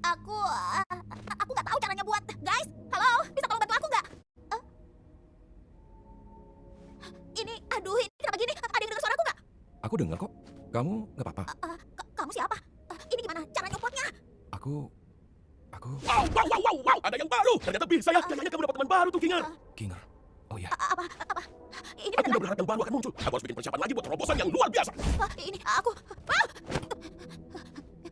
Aku nggak tahu caranya buat. Guys, halo, bisa tolong bantu aku nggak? Eh, ini kenapa gini? Ada yang dengar suaraku nggak? Aku dengar kok. Kamu nggak apa-apa? Kamu siapa? Ini gimana cara nyopotnya? Aku... Wow, ada yang baru. Ternyata bisa ya. Kayaknya kamu dapat teman baru tuh, Kinger. Kinger. Oh ya, Apa? Ini Aku udah beneran? berharap yang baru akan muncul. Aku harus bikin persiapan lagi buat terobosan yang luar biasa. Ini aku. Ah!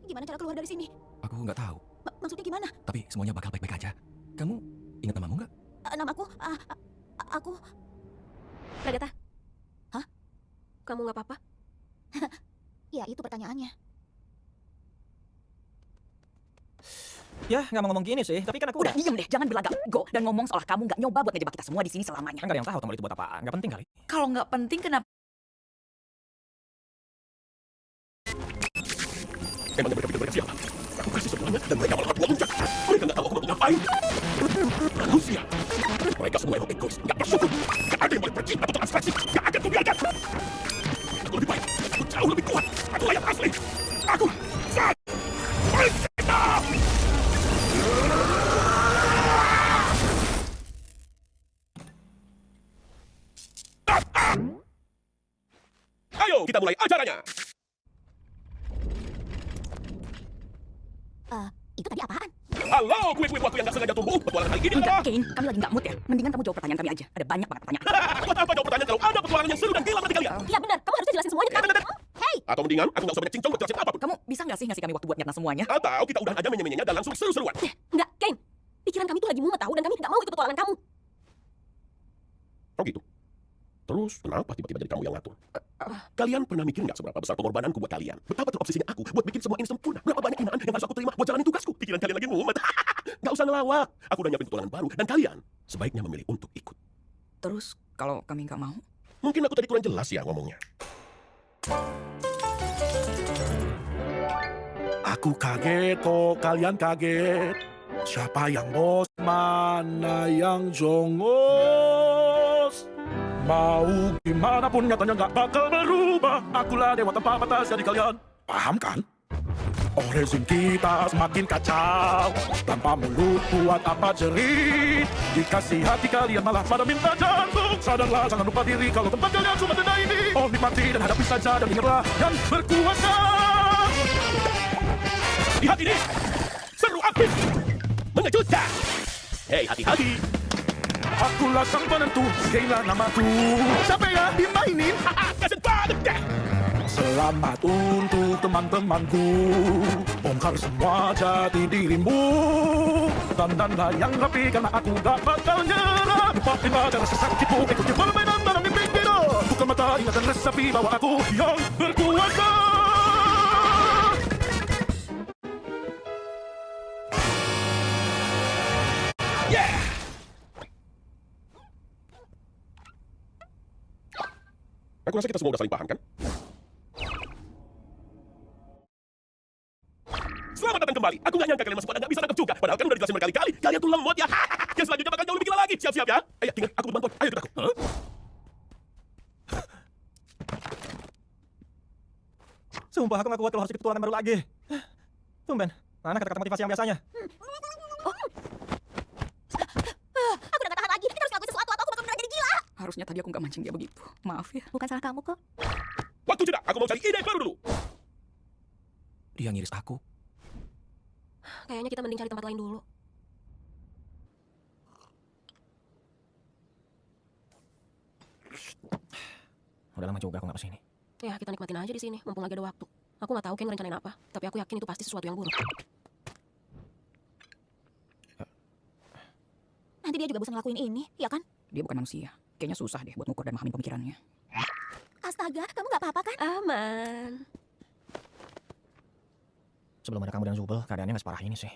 Gimana cara keluar dari sini? aku nggak tahu. Maksudnya gimana? Tapi semuanya bakal baik-baik aja. Kamu ingat namamu nggak? Namaku, aku. Ragatha. Hah? Kamu nggak apa-apa? Ya, itu pertanyaannya. Ya, nggak mau ngomong gini sih, tapi kan aku Udah diem deh, jangan berlagak ego dan ngomong seolah kamu nggak nyoba buat ngejebak kita semua di sini selamanya. kan nggak ada yang tahu tombol itu buat apa. Nggak penting kali. Kalau nggak penting kenapa? Emangnya mereka siapa? Aku kasih semuanya dan mereka malah memuncak. Mereka nggak tahu aku mau ngapain. Manusia. Mereka semua egois, nggak bersyukur. Nggak ada yang boleh pergi atau transfersi. Nggak akan kubiarkan. Aku lebih baik. Aku jauh lebih kuat. Aku layak asli. Aku saat kita. Ayo kita mulai acaranya. Itu tadi apaan? Halo, kue-kue buatku yang gak sengaja tumbuh. Petualangan kali ini Enggak, adalah... Kane, kami lagi nggak mood ya. Mendingan kamu jawab pertanyaan kami aja. Ada banyak banget pertanyaan. Buat apa jawab pertanyaan kalau ada petualangan yang seru dan gila nanti kalian? Iya benar, kamu harusnya jelasin semuanya ke kami. Hey, Atau mendingan, aku gak usah banyak cincong buat jelasin apapun. Kamu bisa nggak sih ngasih kami waktu buat nyerna semuanya? Atau kita udah aja menye-menyenya dan langsung seru-seruan. Enggak, Kane. Pikiran kami tuh lagi mumet tahu dan kami nggak mau ikut petualangan kamu. Oh gitu? Terus, kenapa tiba-tiba jadi kamu yang ngatur? Kalian pernah mikir nggak seberapa besar pengorbananku buat kalian? Betapa terobsesinya aku buat bikin semua ini sempurna? Berapa banyak hinaan yang harus aku terima buat jalanin tugasku? Pikiran kalian lagi mumet. Nggak usah ngelawak. Aku udah nyiapin petualangan baru dan kalian sebaiknya memilih untuk ikut. Terus kalau kami nggak mau? Mungkin aku tadi kurang jelas ya ngomongnya. Aku kaget kok kalian kaget. Siapa yang bos, mana yang jongos? Mau gimana pun nyatanya nggak bakal berubah. Akulah dewa tanpa batas jadi kalian. Paham kan? Oh rezim kita semakin kacau. Tanpa mulut buat apa jerit. Dikasih hati kalian malah pada minta jantung. Sadarlah jangan lupa diri kalau tempat kalian cuma tenda ini. Oh nikmati dan hadapi saja dan ingatlah yang berkuasa. Lihat ini! Seru abis! Mengejutkan! Hei, hati-hati! Akulah sang penentu, Kayla namaku. Siapa ya dimainin? Kasian banget deh! Selamat untuk teman-temanku. Bongkar semua jati dirimu. Dandanlah yang rapi karena aku gak bakal nyerah. Lupain aja rasa sakitmu, ikuti permainan dalam mimpi kita. Buka mata, ingat dan resapi bahwa aku yang berkuasa. Yeah! Aku rasa kita semua udah saling paham kan? Selamat datang kembali. Aku gak nyangka kalian masih pada gak bisa nangkep juga. Padahal kan udah dijelasin berkali-kali. Kalian tuh lemot ya. Yang selanjutnya bakal jauh lebih gila lagi. Siap-siap ya. Ayo, tinggal aku bantuan. Ayo ikut aku. Huh? Sumpah aku nggak kuat kalau harus ikut petualangan baru lagi. Tumben, mana kata-kata motivasi yang biasanya? aku udah gak tahan lagi. Kita harus ngelakuin sesuatu atau aku bakal beneran jadi gila. Harusnya tadi aku nggak mancing dia begitu. Maaf ya. Bukan salah kamu kok. Waktu jeda. Aku mau cari ide baru dulu. Dia ngiris aku. Kayaknya kita mending cari tempat lain dulu. Udah lama juga aku nggak kesini. Ya, kita nikmatin aja di sini, mumpung lagi ada waktu. Aku nggak tahu Kane ngerencanain apa, tapi aku yakin itu pasti sesuatu yang buruk. Nanti dia juga bisa ngelakuin ini, ya kan? Dia bukan manusia. Kayaknya susah deh buat ngukur dan memahami pemikirannya. Astaga, kamu gak apa-apa kan? Aman. Sebelum ada kamu dan Zubel, keadaannya nggak separah ini sih.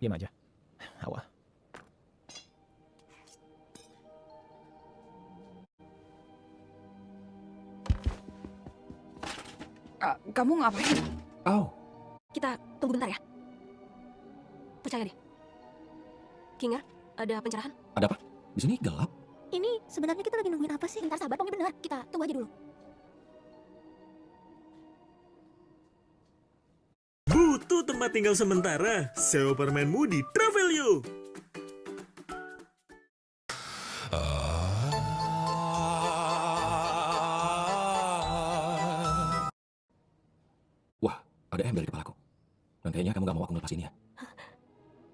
Diam aja. Hawa. Kamu ngapain? Oh, Kita tunggu bentar ya. Percaya deh. Kinger, ada pencerahan? ada apa? Di sini gelap. Ini sebenarnya kita lagi nungguin apa sih? Bentar sabar, Pongnya bener. Kita tunggu aja dulu. Butuh teman tempat tinggal sementara, sewa permenmu di Travelio. Wah, ada ember di kepalaku. Dan kayaknya kamu gak mau aku ngelepas ini ya.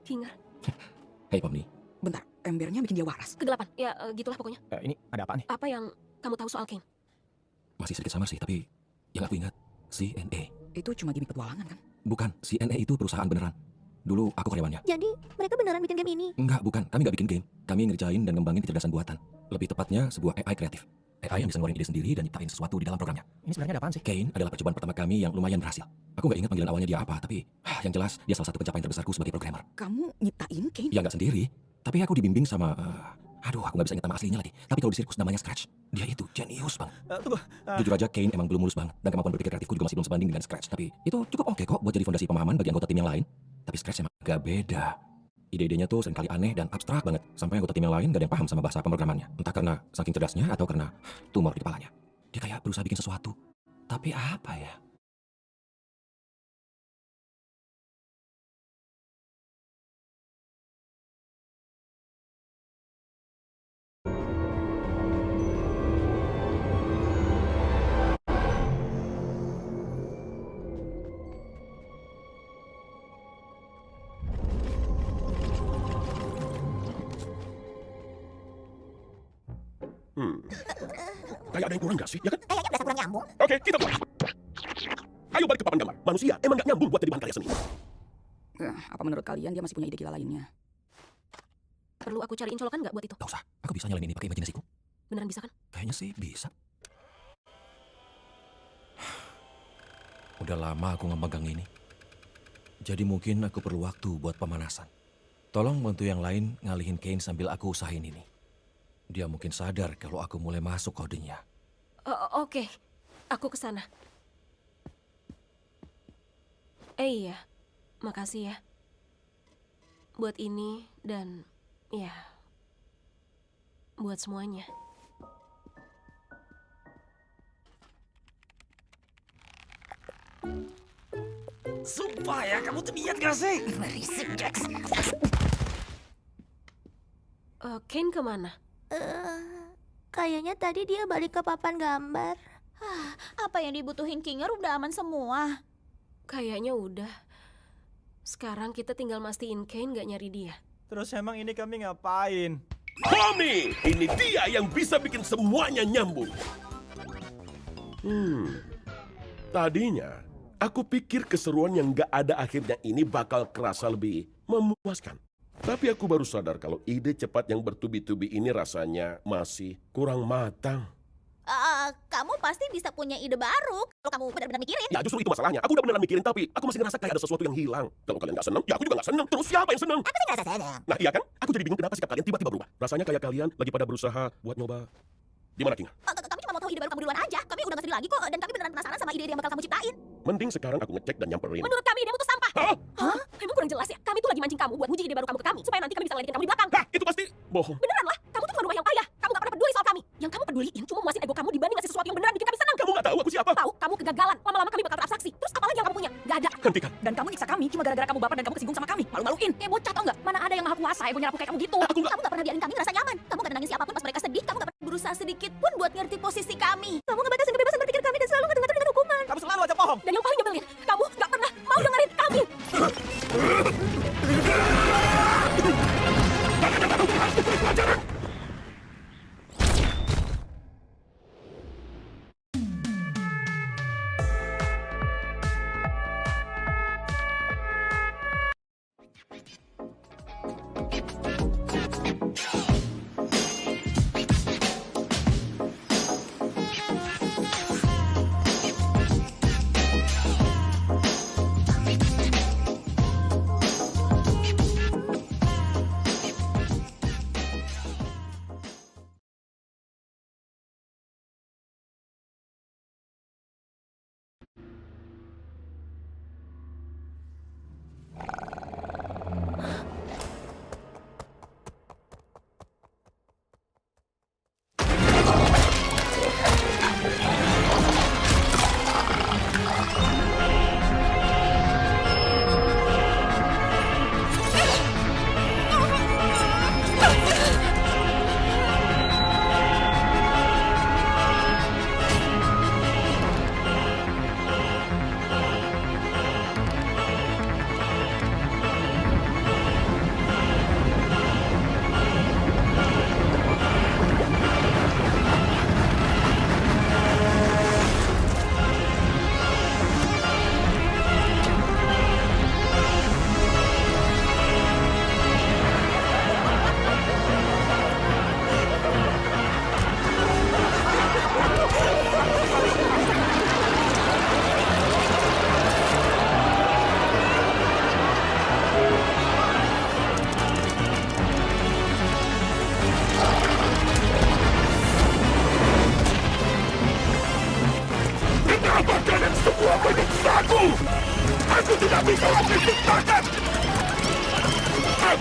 Kinger. Hei, Pomni. Bentar, embernya bikin dia waras. Kegelapan. Ya, gitulah pokoknya. Ini ada apa nih? Apa yang kamu tahu soal Kane? Masih sedikit samar sih, tapi yang aku ingat, CNA. Itu cuma gimmick petualangan kan? Bukan, CNA itu perusahaan beneran. Dulu aku karyawannya. Jadi, mereka beneran bikin game ini? Enggak, bukan. Kami nggak bikin game. Kami ngerjain dan ngembangin kecerdasan buatan. Lebih tepatnya, sebuah AI kreatif. AI yang bisa ngeluarin ide sendiri dan nyiptain sesuatu di dalam programnya. Ini sebenarnya ada apaan sih? Kane adalah percobaan pertama kami yang lumayan berhasil. Aku nggak ingat panggilan awalnya dia apa, tapi yang jelas dia salah satu pencapaian terbesarku sebagai programmer. Kamu nyiptain Kane? Ya nggak sendiri, tapi aku dibimbing sama... aduh, aku nggak bisa ingat nama aslinya lagi. Tapi kalau di sirkus namanya Scratch. Dia itu jenius banget. Tunggu. Jujur aja, Kane emang belum mulus banget. Dan kemampuan berpikir kreatifku juga masih belum sebanding dengan Scratch. Tapi itu cukup oke kok buat jadi fondasi pemahaman bagi anggota tim yang lain. Tapi Scratch emang agak beda. Ide-idenya tuh seringkali aneh dan abstrak banget. Sampai anggota tim yang lain gak ada yang paham sama bahasa pemrogramannya. Entah karena saking cerdasnya atau karena tumor di kepalanya. Dia kayak berusaha bikin sesuatu. Tapi apa ya? Kayak ada yang kurang gak sih? Ya kan? Kayaknya berasa kurang nyambung. Oke, kita mulai. Ayo balik ke papan gambar. Manusia emang gak nyambung buat jadi bahan karya seni. Apa menurut kalian dia masih punya ide gila lainnya? Perlu aku cariin colokan nggak buat itu? Gak usah, aku bisa nyalain ini pakai imajinasiku. Beneran bisa kan? Kayaknya sih bisa. Udah lama aku nggak megang ini. Jadi mungkin aku perlu waktu buat pemanasan. Tolong bantu yang lain ngalihin Kane sambil aku usahain ini. Dia mungkin sadar kalau aku mulai masuk kodenya. Oke, aku kesana. Iya, makasih ya. Buat ini dan ya, buat semuanya. Sumpah ya, kamu tuh niat gak sih? Berisik, Jax. Kane kemana? Kayaknya tadi dia balik ke papan gambar. Apa yang dibutuhin Kinger udah aman semua. Kayaknya udah. Sekarang kita tinggal mastiin Kane gak nyari dia. Terus emang ini kami ngapain? Tommy, ini dia yang bisa bikin semuanya nyambung. Tadinya, aku pikir keseruan yang gak ada akhirnya ini bakal kerasa lebih memuaskan. Tapi aku baru sadar kalau ide cepat yang bertubi-tubi ini rasanya masih kurang matang. Kamu pasti bisa punya ide baru kalau kamu benar-benar mikirin. Ya justru itu masalahnya. Aku udah beneran mikirin tapi aku masih ngerasa kayak ada sesuatu yang hilang. Kalau kalian gak seneng, ya aku juga gak seneng. Terus siapa yang seneng? Aku sih ngerasa senang. Nah iya kan? Aku jadi bingung kenapa sikap kalian tiba-tiba berubah. Rasanya kayak kalian lagi pada berusaha buat nyoba. Gimana, King? Kami cuma mau tahu ide baru kamu duluan aja. Kami udah gak sedih lagi kok. Dan kami beneran penasaran sama ide yang bakal kamu ciptain. Mending sekarang aku ngecek dan nyamperin. Menurut kami idemu tuh sampah. Hah? Emang kurang jelas ya? Kami tuh lagi mancing kamu buat muji ide baru kamu ke kami. Supaya nanti kami bisa ngeledekin kamu di belakang. Hah? Itu pasti bohong. Beneran lah, kamu tuh cuma rumah yang payah. Kamu gak pernah peduli soal kami. Yang kamu peduliin cuma muasin ego kamu dibanding ngasih sesuatu yang beneran bikin kami senang. Kamu gak tahu aku siapa? Tahu, kamu kegagalan. Lama-lama kami bakal terabstraksi. Terus apa lagi yang kamu punya? Gak ada. Hentikan. Dan kamu nyiksa kami cuma gara-gara kamu baper dan kamu kesinggung sama kami. Malu-maluin. Kayak bocah tau gak? Mana ada yang maha kuasa egonya rapuh kayak kamu gitu. Aku Kamu gak pernah biarin kami ngerasa nyaman. Kamu gak nenangin siapapun pas mereka sedih. Kamu gak pernah berusaha sedikit pun buat ngerti posisi kami. Kamu ngebatasin kebebasan berpikir kami dan selalu ngatur-ngatur dengan hukuman. Kamu selalu aja bohong. Dan yang paling nyebelin, kamu gak pernah mau dengerin kami.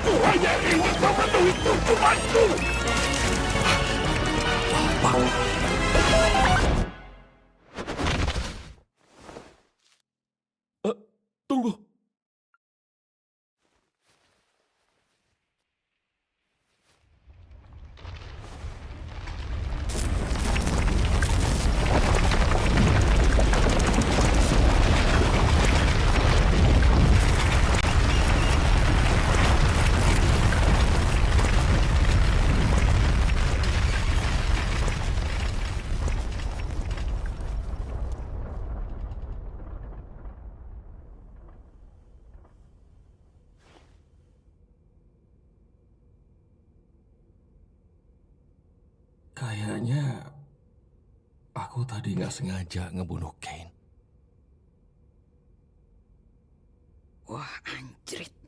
Aku hanya ingin memenuhi tujuanku. Tunggu. Kayaknya aku tadi nggak sengaja ngebunuh Kane. Wah, anjrit.